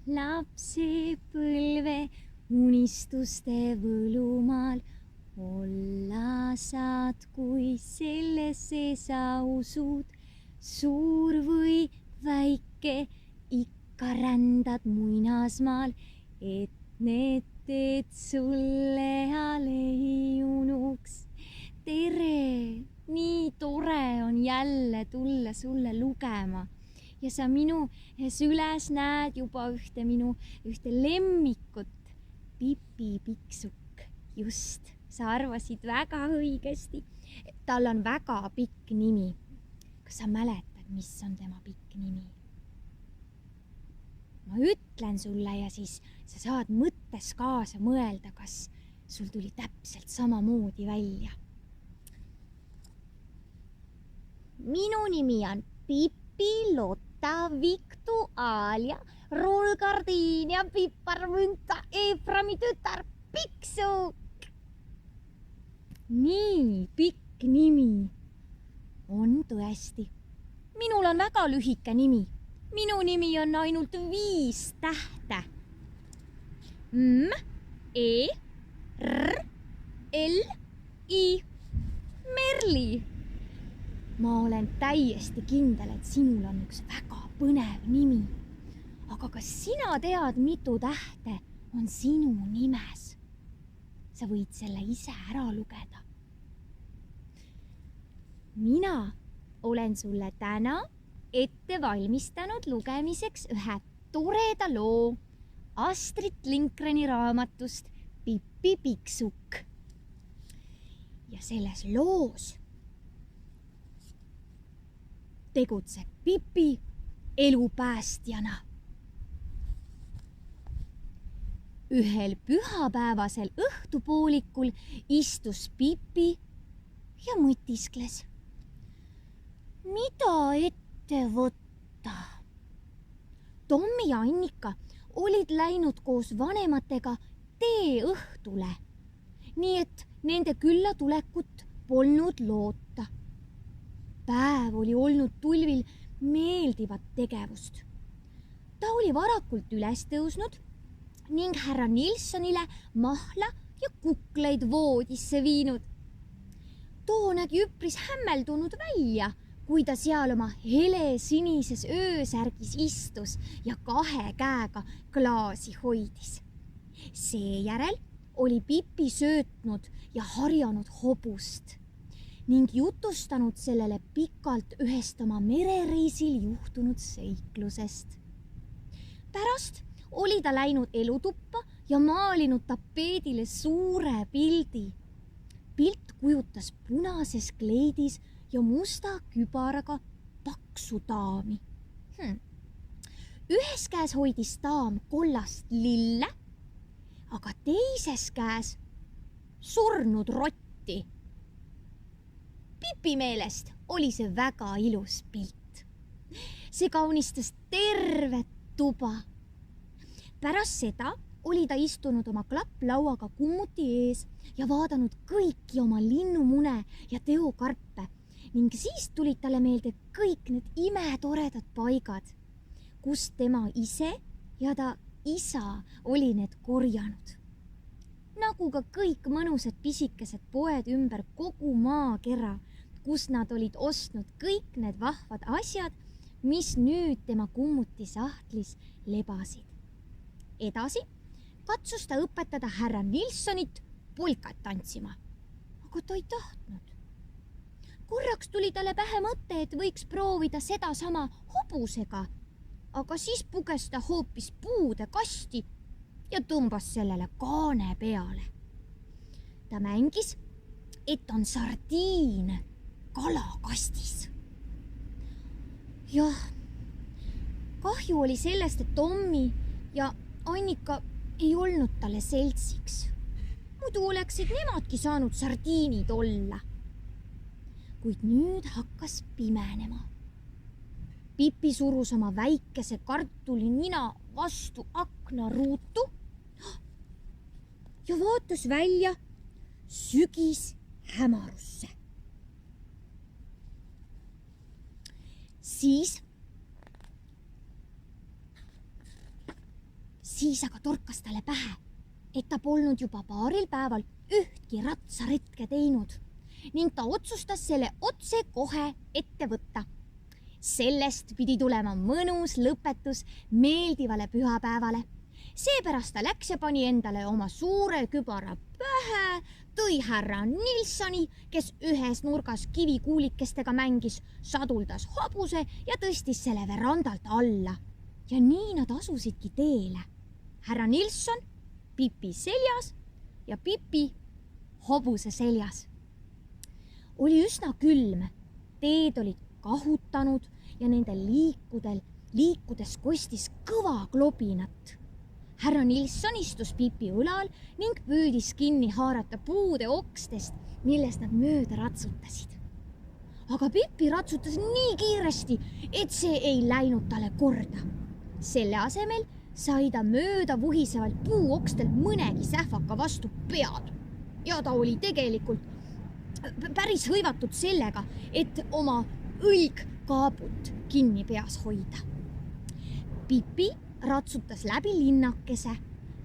lapsepõlve unistuste võlumaal. Olla saad, kui sellesse sa usud, suur või väike, ikka rändad muinasmaal, et need teed sulle aleiunuks. Tere, nii tore on jälle tulla sulle lugema ja sa minu süles näed juba ühte lemmikut, Pipi Pikksukk. Just, sa arvasid väga õigesti. Tal on väga pikk nimi. Kas sa mäletad, mis on tema pikk nimi? Ma ütlen sulle ja siis sa saad mõttes kaasa mõelda, kas sul tuli täpselt samamoodi välja. Minu nimi on Pipi, Lotta, Viktu, Aalja, Rullgardiin ja Piparmünta, Eeframi tütar Pikksukk. Nii pikk nimi on tõesti. Minul on väga lühike nimi. Minu nimi on ainult 5 tähte. M, E, R, L, I. Merli. Ma olen täiesti kindel, et sinul on üks väga põnev nimi. Aga kas sina tead, mitu tähte on sinu nimes? Sa võid selle ise ära lugeda. Mina olen sulle täna ette valmistanud lugemiseks ühe toreda loo Astrid Lindgreni raamatust Pipi Pikksukk. Ja selles loos tegutseb Pipi elupäästjana. Ühel pühapäevasel õhtupoolikul istus Pipi ja mõtiskles. Mida ette võtta? Tommi ja Annika olid läinud koos vanematega teeõhtule, nii et nende külla tulekut polnud loota. Päev oli olnud tulvil meeldivat tegevust. Ta oli varakult üles tõusnud ning härra Nilssonile mahla ja kukleid voodisse viinud. Too nägi üpris hämmeldunud välja, kui ta seal oma helesinises öösärgis istus ja 2 käega klaasi hoidis. Seejärel oli Pipi söötnud ja harjanud hobust ning jutustanud sellele pikalt ühest oma merereisil juhtunud seiklusest. Pärast oli ta läinud elutuppa ja maalinud tapeedile suure pildi. Pilt kujutas punases kleidis ja musta kübaraga paksu daami. Ühes käes hoidis daam kollast lille, aga teises käes surnud rotti. Pipi meelest oli see väga ilus pilt. See kaunistas tervet tuba. Pärast seda oli ta istunud oma klapplauaga kummuti ees ja vaadanud kõiki oma linnumune ja teokarpe ning siis tulid talle meelde kõik need imetoredad paigad, kus tema ise ja ta isa oli need korjanud. Nagu ka kõik mõnusad pisikesed poed ümber kogu maakera, kus nad olid ostnud kõik need vahvad asjad, mis nüüd tema kummuti sahtlis lebasid. Edasi katsus ta õpetada härra Nilssonit polkat tantsima, aga ta ei tahtnud. Korraks tuli talle pähe mõte, et võiks proovida sedasama hobusega, aga siis puges ta hoopis puude kasti ja tõmbas sellele kaane peale. Ta mängis, et on sardiin kalakastis. Jah, kahju oli sellest, et Tommi ja Annika ei olnud talle seltsiks. Muidu oleksid nemadki saanud sardiinid olla. Kuid nüüd hakkas pimenema. Pipi surus oma väikese kartuli nina vastu aknaruutu ja vaatas välja sügishämarusse. Siis Siis aga torkas talle pähe, et ta polnud juba paaril päeval ühtki ratsaretke teinud ning ta otsustas selle otse kohe ette võtta. Sellest pidi tulema mõnus lõpetus meeldivale pühapäevale. Seepärast ta läks ja pani endale oma suure kübara pähe, tõi härra Nilssoni, kes ühes nurgas kivikuulikestega mängis, saduldas hobuse ja tõstis selle verandalt alla. Ja nii nad asusidki teele. Härra Nilsson, Pipi seljas ja Pipi hobuse seljas. Oli üsna külm, teed olid kahutanud ja nende liikudes kostis kõva klobinat. Härra Nilsson istus Pipi õlal ning püüdis kinni haarata puude okstest, millest nad mööda ratsutasid. Aga Pipi ratsutas nii kiiresti, et see ei läinud talle korda. Selle asemel sai ta mööda vuhisevalt puuokstelt mõnegi sähvaka vastu pead. Ja ta oli tegelikult päris hõivatud sellega, et oma õlgkaabut kinni peas hoida. Pipi ratsutas läbi linnakese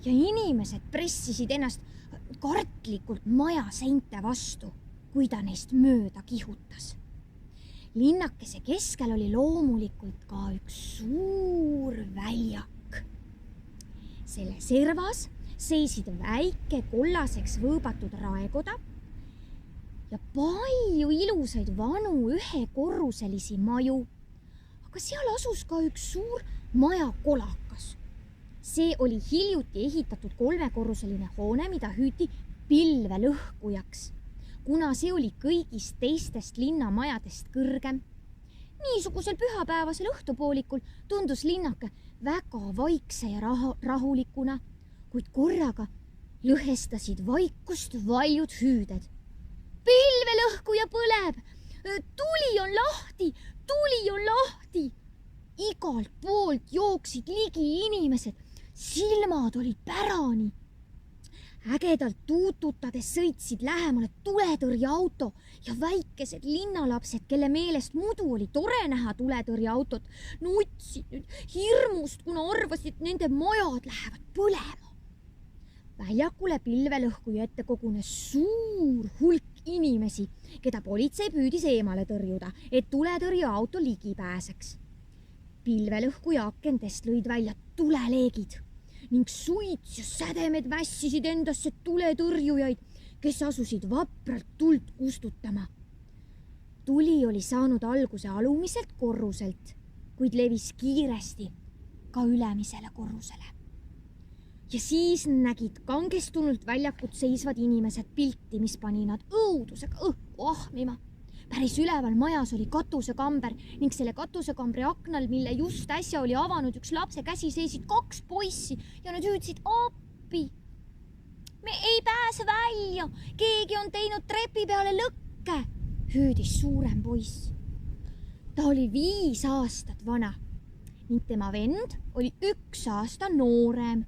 ja inimesed pressisid ennast kartlikult maja seinte vastu, kui ta neist mööda kihutas. Linnakese keskel oli loomulikult ka üks suur väljak. Selle servas seisid väike kollaseks võõbatud raekoda ja palju ilusaid vanu ühekorruselisi maju, aga seal asus ka üks suur majakolakas. See oli hiljuti ehitatud 3-korruseline hoone, mida hüüti pilvelõhkujaks, kuna see oli kõigist teistest linnamajadest kõrgem. Niisugusel pühapäevasel õhtupoolikul tundus linnake väga vaikse ja rahulikuna, kuid korraga lõhestasid vaikust valjud hüüded. Pilvelõhkuja põleb! Tuli on lahti! Tuli on lahti! Igalt poolt jooksid ligi inimesed, silmad olid pärani. Ägedalt tuututades sõitsid lähemale tuletõrjeauto ja väikesed linnalapsed, kelle meelest muidu oli tore näha tuletõrjeautot, nutsid nüüd hirmust, kuna arvasid, et nende majad lähevad põlema. Väljakule pilvelõhkuja ette kogunes suur hulk inimesi, keda politsei püüdis eemale tõrjuda, et tuletõrjeauto ligi pääseks. Pilvelõhkuja akendest lõid välja tuleleegid ning suits ja sädemed mässisid endasse tuletõrjujaid, kes asusid vapralt tuld kustutama. Tuli oli saanud alguse alumiselt korruselt, kuid levis kiiresti ka ülemisele korrusele. Ja siis nägid kangestunult väljakut seisvad inimesed pilti, mis pani nad õudusega õhku ahmima. Päris üleval majas oli katusekamber ning selle katusekambri aknal, mille just äsja oli avanud üks lapse käsi, seisid 2 poissi ja nad hüüdsid appi. Me ei pääse välja, keegi on teinud trepi peale lõkke, hüüdis suurem poiss. Ta oli 5 aastat vana ning tema vend oli 1 aasta noorem.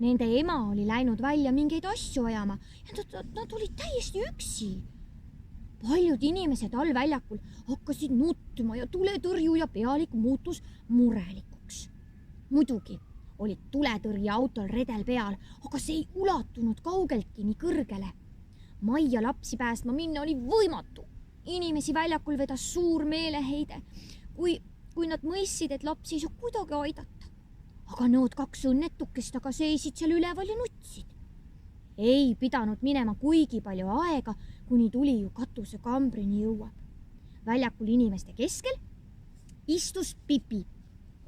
Nende ema oli läinud välja mingeid asju ajama ja nad olid täiesti üksi. Paljud inimesed all väljakul hakkasid nutma ja tuletõrjuja pealik muutus murelikuks. Muidugi olid tuletõrjeautol redel peal, aga see ei ulatunud kaugeltki nii kõrgele. Majja lapsi päästma minna oli võimatu. Inimesi väljakul vedas suur meeleheide, kui nad mõistsid, et lapsi ei saa kuidagi aidata. Aga need 2 õnnetukest aga seisid seal üleval ja nutsid. Ei pidanud minema kuigi palju aega, kuni tuli ju katusekambrini jõuab. Väljakul inimeste keskel istus Pipi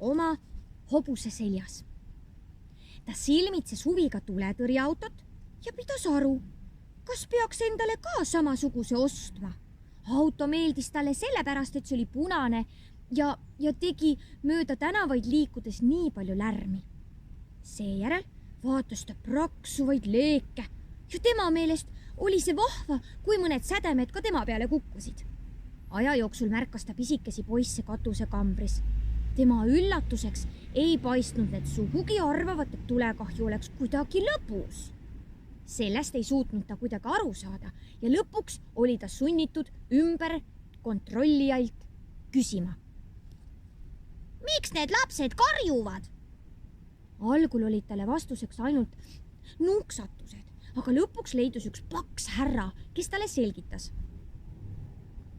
oma hobuse seljas. Ta silmitses huviga tuletõrjeautot ja pidas aru, kas peaks endale ka samasuguse ostma. Auto meeldis talle sellepärast, et see oli punane ja tegi mööda tänavaid liikudes nii palju lärmi. Seejärel vaatas ta praksuvaid leeke ja tema meelest oli see vahva, kui mõned sädemed ka tema peale kukkusid. Aja jooksul märkas ta pisikesi poisse katusekambris. Tema üllatuseks ei paistnud need sugugi arvavat, et tulekahju oleks kuidagi lõbus. Sellest ei suutnud ta kuidagi aru saada ja lõpuks oli ta sunnitud ümber kontrollijalt küsima. Miks need lapsed karjuvad? algul olid talle vastuseks ainult nunksatused, aga lõpuks leidus üks paks härra, kes talle selgitas.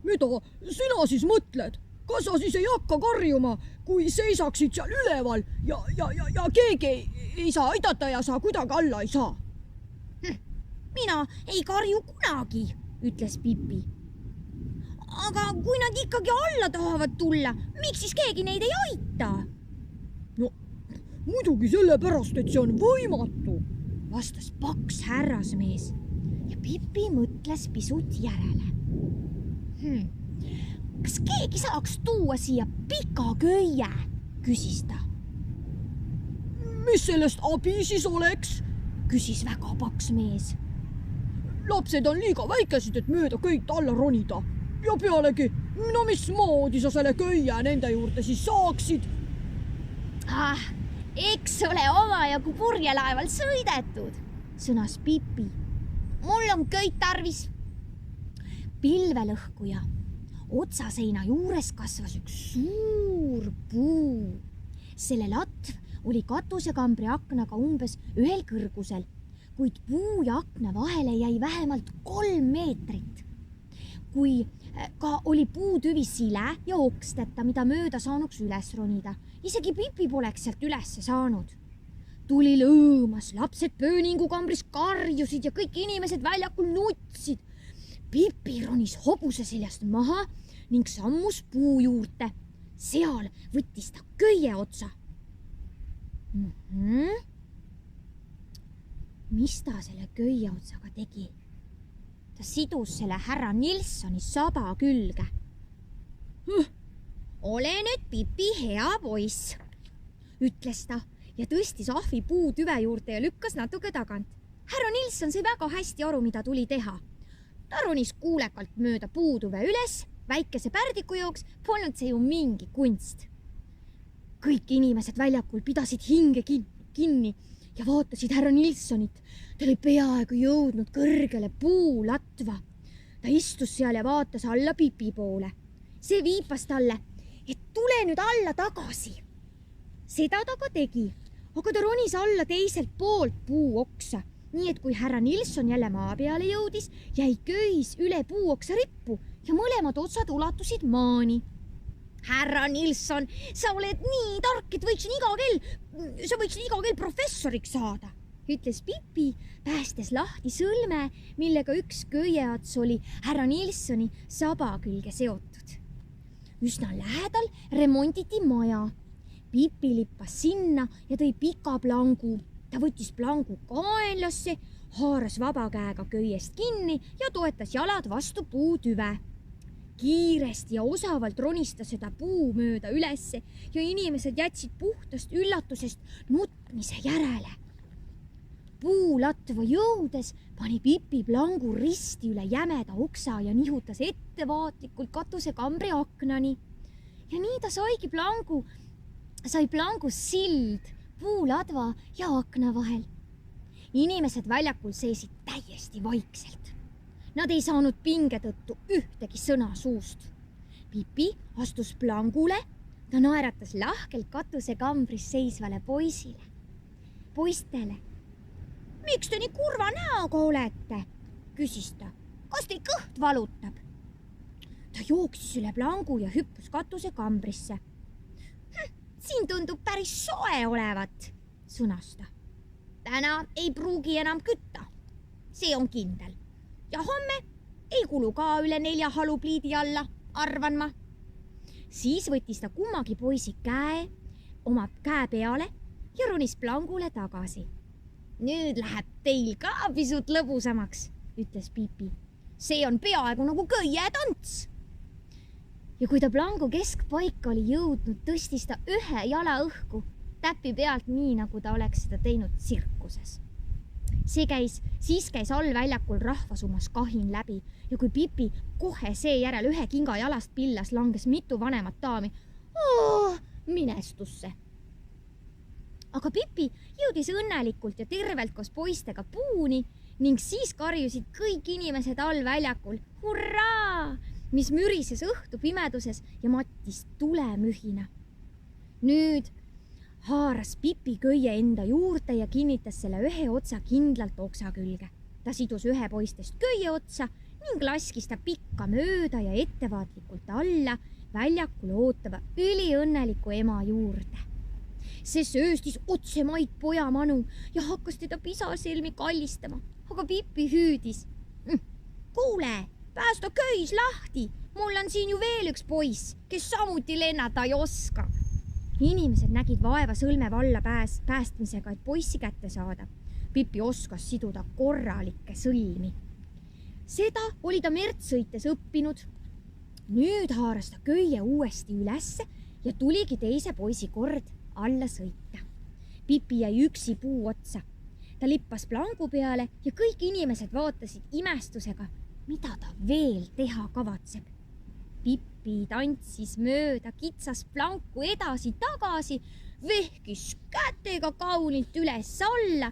Mida sina siis mõtled? Kas sa siis ei hakka karjuma, kui seisaksid seal üleval ja keegi ei saa aidata ja sa kuidagi alla ei saa? Mina ei karju kunagi, ütles Pipi. Aga kui nad ikkagi alla tahavad tulla, miks siis keegi neid ei aita? No muidugi sellepärast, et see on võimatu, vastas paks härrasmees ja Pipi mõtles pisut järele. Kas keegi saaks tuua siia pika köie, küsis ta. Mis sellest abi siis oleks? Küsis väga paks mees. Lapsed on liiga väikesed, et mööda köit alla ronida. Ja pealegi, no mismoodi sa selle köie nende juurde siis saaksid? Eks ole omajagu purjelaeval sõidetud, sõnas Pipi. Mul on köit tarvis. Pilvelõhkuja. Otsaseina juures kasvas üks suur puu. Selle latv oli katusekambri aknaga umbes ühel kõrgusel, kuid puu ja akna vahele jäi vähemalt 3 meetrit. Kui ka oli puutüvi sile ja oksteta, mida mööda saanuks üles ronida. Isegi Pipi poleks sealt ülesse saanud. Tuli lõõmas, lapsed pööningukambris karjusid ja kõik inimesed väljakul nutsid. Pipi ronis hobuse seljast maha ning sammus puu juurde. Seal võttis ta köie otsa. Mis ta selle köie otsaga tegi? Ta sidus selle härra Nilssoni saba külge. Ole nüüd, Pipi, hea poiss, ütles ta ja tõstis ahvi puutüve juurde ja lükkas natuke tagant. Härra Nilsson sai väga hästi aru, mida tuli teha. Ta ronis kuulekalt mööda puutüve üles, väikese pärdiku jooks, polnud see ju mingi kunst. Kõik inimesed väljakul pidasid hinge kinni ja vaatasid härra Nilssonit. Ta oli peaaegu jõudnud kõrgele puulatva. Ta istus seal ja vaatas alla Pipi poole. See viipas talle, et tule nüüd alla tagasi. Seda ta ka tegi, aga ta ronis alla teiselt poolt puuoksa, nii et kui härra Nilsson jälle maa peale jõudis, jäi köis üle puuoksa rippu ja mõlemad otsad ulatusid maani. Härra Nilsson, sa oled nii tark, et võiksin iga kell professoriks saada, ütles Pipi, päästes lahti sõlme, millega üks köieots oli härra Nilssoni saba külge seotud. Üsna lähedal remonditi maja. Pipi lippas sinna ja tõi pika plangu. Ta võttis plangu kaenlasse, haaras vaba käega köiest kinni ja toetas jalad vastu puutüve. Kiiresti ja osavalt ronistas seda puu mööda ülesse ja inimesed jätsid puhtast üllatusest nutmise järele. Puulatva jõudes pani Pipi plangu risti üle jämeda oksa ja nihutas ettevaatlikult katusekambri aknani. Ja nii ta sai plangu sild puuladva ja akna vahel. Inimesed väljakul seisid täiesti vaikselt. Nad ei saanud pinge tõttu ühtegi sõna suust. Pipi astus plangule, ta naeratas lahkelt katusekambris seisvale poistele. Miks te nii kurva näoga olete? Küsis ta. Kas teil kõht valutab? Ta jooksis üle plangu ja hüppus katusekambrisse. Siin tundub päris soe olevat, sõnas ta. Täna ei pruugi enam kütta. See on kindel. Ja homme ei kulu ka üle 4 halupliidi alla, arvan ma. Siis võttis ta kummagi poisi oma käe peale ja ronis plangule tagasi. Nüüd läheb teil ka pisut lõbusamaks, ütles Pipi. See on peaaegu nagu köietants. Ja kui ta plangu keskpaika oli jõudnud, tõstis ta ühe jala õhku, täpi pealt nii, nagu ta oleks seda teinud tsirkuses. Siis käis all väljakul rahvasumas kahin läbi ja kui Pipi kohe seejärel ühe kinga jalast pillas, langes mitu vanemat daami minestusse. Aga Pipi jõudis õnnelikult ja tervelt koos poistega puuni ning siis karjusid kõik inimesed all väljakul hurraa, mis mürises õhtu pimeduses ja mattis tulemühina. Nüüd haaras Pipi köie enda juurde ja kinnitas selle ühe otsa kindlalt oksa külge. Ta sidus ühe poistest köie otsa ning laskis ta pikka mööda ja ettevaatlikult alla väljakul ootava üliõnneliku ema juurde. See sööstis otse Mait poja manu ja hakkas teda pisasilmi kallistama, aga Pipi hüüdis. Kuule, päästa köis lahti, mul on siin ju veel üks poiss, kes samuti lennata ei oska. Inimesed nägid vaeva sõlme valla päästmisega, et poissi kätte saada. Pipi oskas siduda korralikke sõlmi. Seda oli ta merd sõites õppinud. Nüüd haaras ta köie uuesti ülesse ja tuligi teise poisi kord alla sõita. Pipi jäi üksi puu otsa. Ta lippas plangu peale ja kõik inimesed vaatasid imestusega, mida ta veel teha kavatseb. Pipi tantsis mööda kitsas planku edasi-tagasi, vehkis kätega kaunilt üles-alla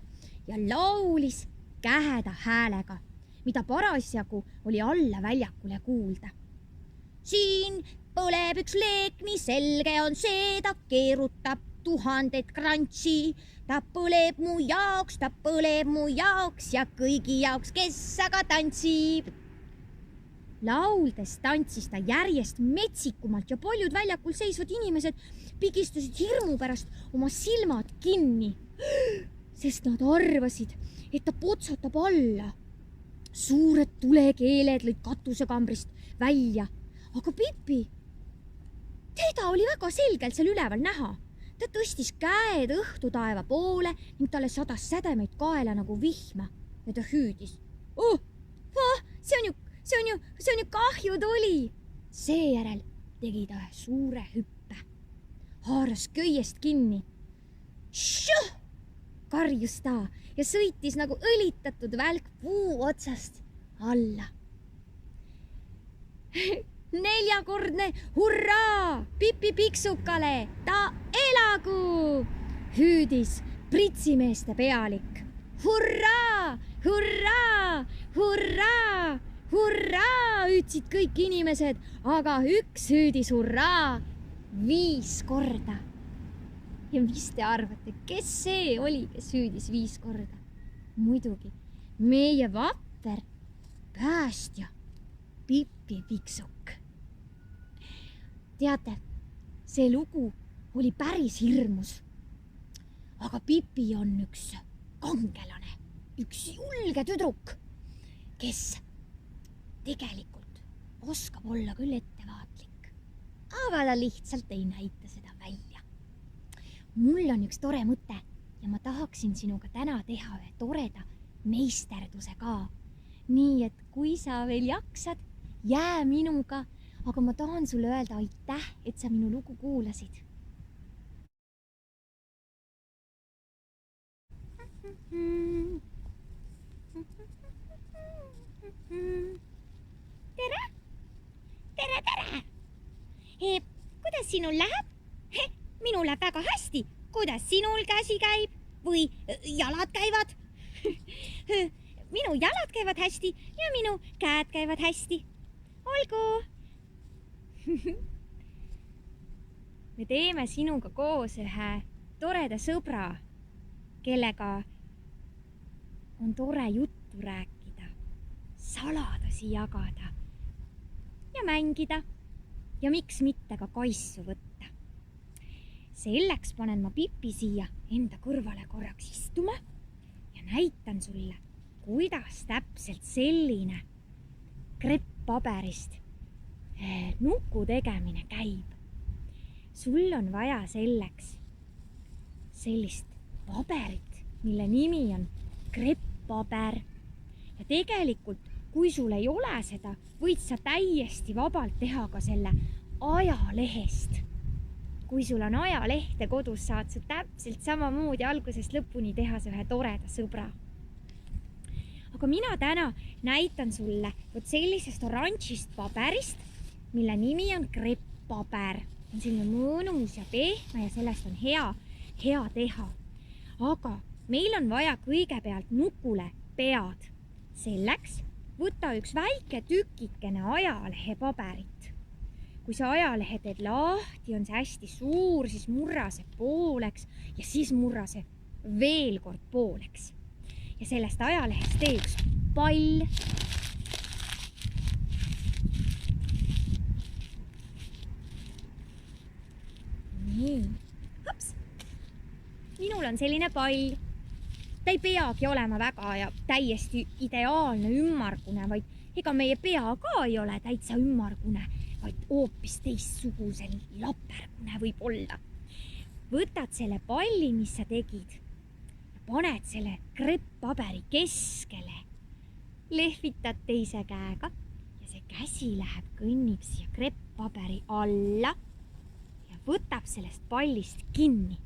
ja laulis käheda häälega, mida parasjagu oli alla väljakule kuulda. Siin põleb üks leek, nii selge on see, ta keerutab 1000 krantsi. Ta põleb mu jaoks ja kõigi jaoks, kes aga tantsib. Lauldes tantsis ta järjest metsikumalt ja paljud väljakul seisvad inimesed pigistasid hirmu pärast oma silmad kinni, sest nad arvasid, et ta potsatab alla. Suured tulekeeled lõid katusekambrist välja, aga Pipi, teda oli väga selgelt seal üleval näha. Ta tõstis käed õhtu taeva poole ning talle sadas sädemeid kaela nagu vihma ja ta hüüdis. See on ju kahjutuli. Seejärel tegi ta ühe suure hüppe. Haaras köiest kinni. Šuh! Karjus ta ja sõitis nagu õlitatud välk puu otsast alla. 4-kordne hurraa Pipi Piksukale, ta elagu! Hüüdis pritsimeeste pealik. Hurraa, hurraa, hurraa, hurraa, hüüdsid kõik inimesed, aga üks hüüdis hurraa 5 korda. Ja mis te arvate, kes see oli, kes hüüdis 5 korda? Muidugi, meie vapper päästja Pipi Piksuk. Teate, see lugu oli päris hirmus. Aga Pipi on üks kangelane, üks julge tüdruk, kes tegelikult oskab olla küll ettevaatlik, aga ta lihtsalt ei näita seda välja. Mul on üks tore mõte ja ma tahaksin sinuga täna teha ühe toreda meisterduse ka. Nii et kui sa veel jaksad, jää minuga, aga ma tahan sulle öelda aitäh, et sa minu lugu kuulasid. Tere! Tere, tere! Kuidas sinul läheb? Minul läheb väga hästi. Kuidas sinul käsi käib? Või jalad käivad? Minu jalad käivad hästi ja minu käed käivad hästi. Olgu! Me teeme sinuga koos ühe toreda sõbra, kellega on tore juttu rääkida, saladusi jagada ja mängida ja miks mitte ka kaisu võtta. Selleks panen ma Pipi siia enda kõrvale korraks istuma ja näitan sulle, kuidas täpselt selline krepppaberist nuku tegemine käib. Sul on vaja selleks sellist paberit, mille nimi on krepppaber. Ja tegelikult, kui sul ei ole seda, võid sa täiesti vabalt teha ka selle ajalehest. Kui sul on ajalehte kodus, saad sa täpselt samamoodi algusest lõpuni teha ühe toreda sõbra. Aga mina täna näitan sulle sellisest oranžist paberist, mille nimi on krepppaber. On selline mõnus ja pehme ja sellest on hea teha. Aga meil on vaja kõigepealt nukule pead. Selleks võta üks väike tükikene ajalehepaberit. kui sa ajalehe teed lahti, on see hästi suur, siis murra see pooleks ja siis murra see veel kord pooleks. Ja sellest ajalehest tee üks pall. Nii, hops. Minul on selline pall. Ta ei peagi olema väga ja täiesti ideaalne ümmargune, vaid ega meie pea ka ei ole täitsa ümmargune, vaid hoopis teistsugusel lapergune võib olla. Võtad selle palli, mis sa tegid, ja paned selle krepppaberi keskele. Lehvitad teise käega ja see käsi läheb, kõnnib siia krepppaberi alla ja võtab sellest pallist kinni.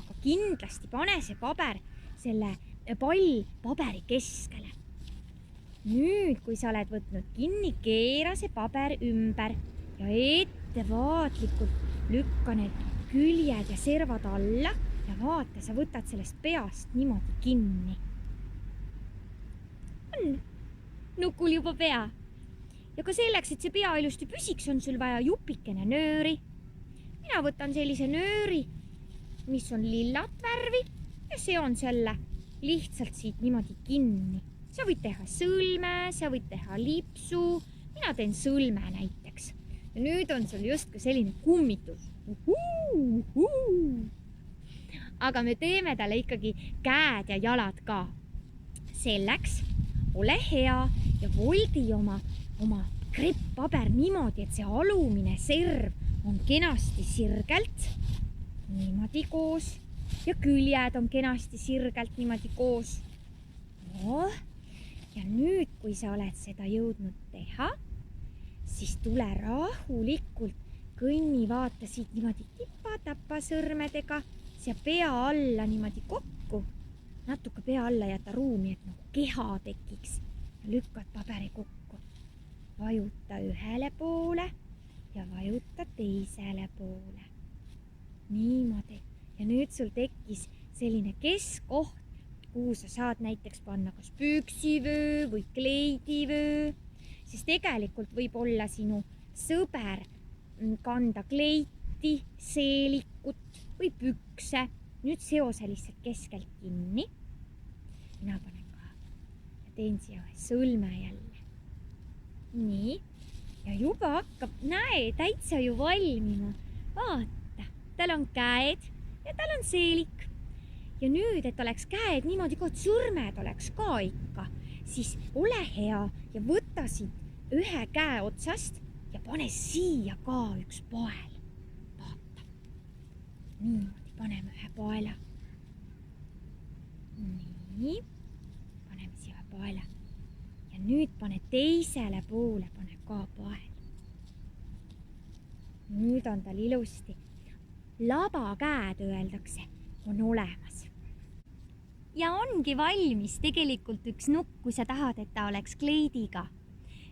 Aga kindlasti pane see paber, selle pall paberi keskele. Nüüd, kui sa oled võtnud kinni, keera see paber ümber ja ettevaatlikult lükka need küljed ja servad alla ja vaata, sa võtad sellest peast niimoodi kinni. On nukul juba pea. Ja ka selleks, et see pea ilusti püsiks, on sul vaja jupikene nööri. Mina võtan sellise nööri, mis on lillat värvi ja see on selle lihtsalt siit niimoodi kinni. Sa võid teha sõlme, sa võid teha lipsu. Mina teen sõlme näiteks. Ja nüüd on sul justkui selline kummitus. Aga me teeme talle ikkagi käed ja jalad ka. Selleks ole hea ja voldi oma krepppaber niimoodi, et see alumine serv on kenasti sirgelt. Niimoodi koos. Ja küljed on kenasti sirgelt niimoodi koos. Ja nüüd, kui sa oled seda jõudnud teha, siis tule rahulikult, kõnni vaata siit niimoodi tipa-tapa sõrmedega, siia pea alla niimoodi kokku. Natuke pea alla jäta ruumi, et nagu keha tekiks. Ja lükkad paberi kokku. Vajuta ühele poole ja vajuta teisele poole. Niimoodi. Ja nüüd sul tekkis selline keskkoht, kuhu sa saad näiteks panna kas püksivöö või kleidivöö, siis tegelikult võib olla sinu sõber kanda kleiti, seelikut või pükse. Nüüd seose lihtsalt keskelt kinni. Mina panen ka ja teen siia ühe sõlme jälle. Nii, ja juba hakkab, näe, täitsa ju valmima. Vaata, tal on käed ja tal on seelik. Ja nüüd, et oleks käed niimoodi, kui sõrmed oleks ka ikka, siis ole hea ja võta siit ühe käe otsast ja pane siia ka üks pael. Vaata. Niimoodi paneme ühe paela. Nii, paneme siia ühe paela. Ja nüüd pane teisele poole, pane ka pael. Nüüd on tal ilusti. Labakäed öeldakse, on olemas. Ja ongi valmis tegelikult üks nukk, kui sa tahad, et ta oleks kleidiga.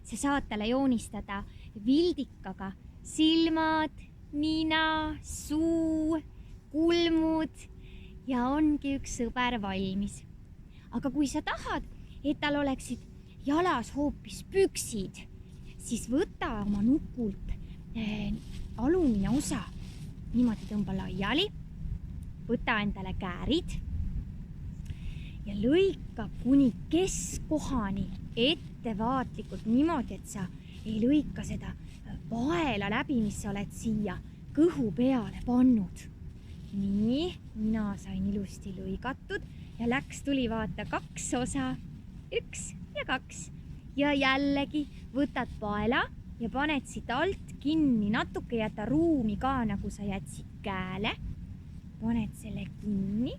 Sa saad talle joonistada vildikaga silmad, nina, suu, kulmud ja ongi üks sõber valmis. Aga kui sa tahad, et tal oleksid jalas hoopis püksid, siis võta oma nukult alumine osa, niimoodi tõmba laiali, võta endale käärid ja lõika kuni keskkohani ettevaatlikult niimoodi, et sa ei lõika seda paela läbi, mis sa oled siia kõhu peale pannud. Nii, mina sain ilusti lõigatud ja tuli vaata 2 osa, 1 ja 2. Ja jällegi võtad paela ja paned siit alt kinni, natuke jäta ruumi ka, nagu sa jätsid käele. Paned selle kinni.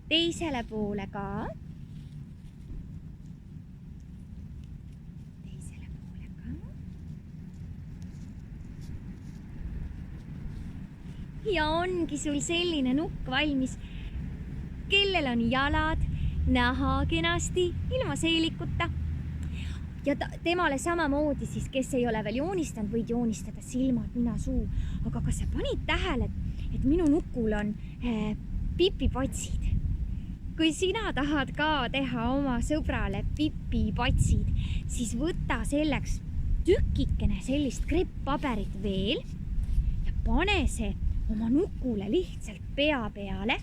Teisele poole ka. Teisele poole ka. Ja ongi sul selline nukk valmis, kellel on jalad, naha kenasti, ilma seelikuta. Ja temale samamoodi siis, kes ei ole veel joonistanud, võid joonistada silmad, nina, suu. Aga kas sa panid tähele, et minu nukul on pipipatsid? kui sina tahad ka teha oma sõbrale pipipatsid, siis võta selleks tükikene sellist krepppaberit veel ja pane see oma nukule lihtsalt pea peale.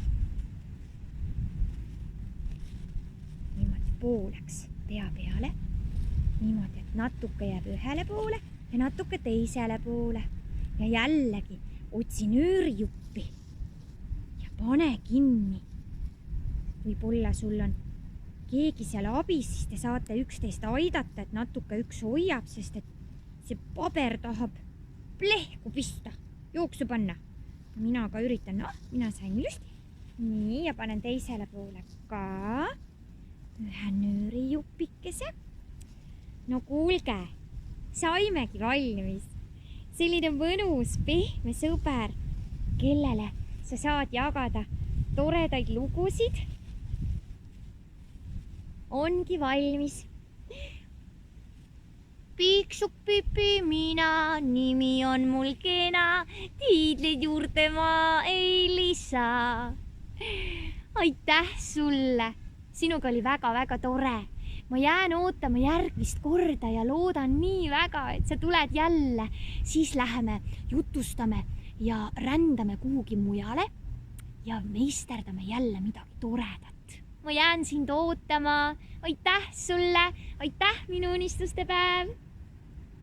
Niimoodi pooleks pea peale. Niimoodi, et natuke jääb ühele poole ja natuke teisele poole. Ja jällegi otsi nöörijuppi ja pane kinni. Võib-olla sul on keegi seal abis, siis te saate üksteist aidata, et natuke üks hoiab, sest et see paber tahab plehku pista, jooksu panna. Mina ka üritan, mina sain ilusti. Nii, ja panen teisele poole ka ühe nöörijupikese. No kuulge, saimegi valmis. Selline mõnus, pehme sõber, kellele sa saad jagada toredaid lugusid. Ongi valmis. Piiksuk pipi mina, nimi on mul kena, tiidleid juurde ma ei lisa. Aitäh sulle, sinuga oli väga-väga tore. Ma jään ootama järgmist korda ja loodan nii väga, et sa tuled jälle. Siis läheme, jutustame ja rändame kuhugi mujale ja meisterdame jälle midagi toredat. Ma jään sind ootama. Aitäh sulle, aitäh minu unistuste päev.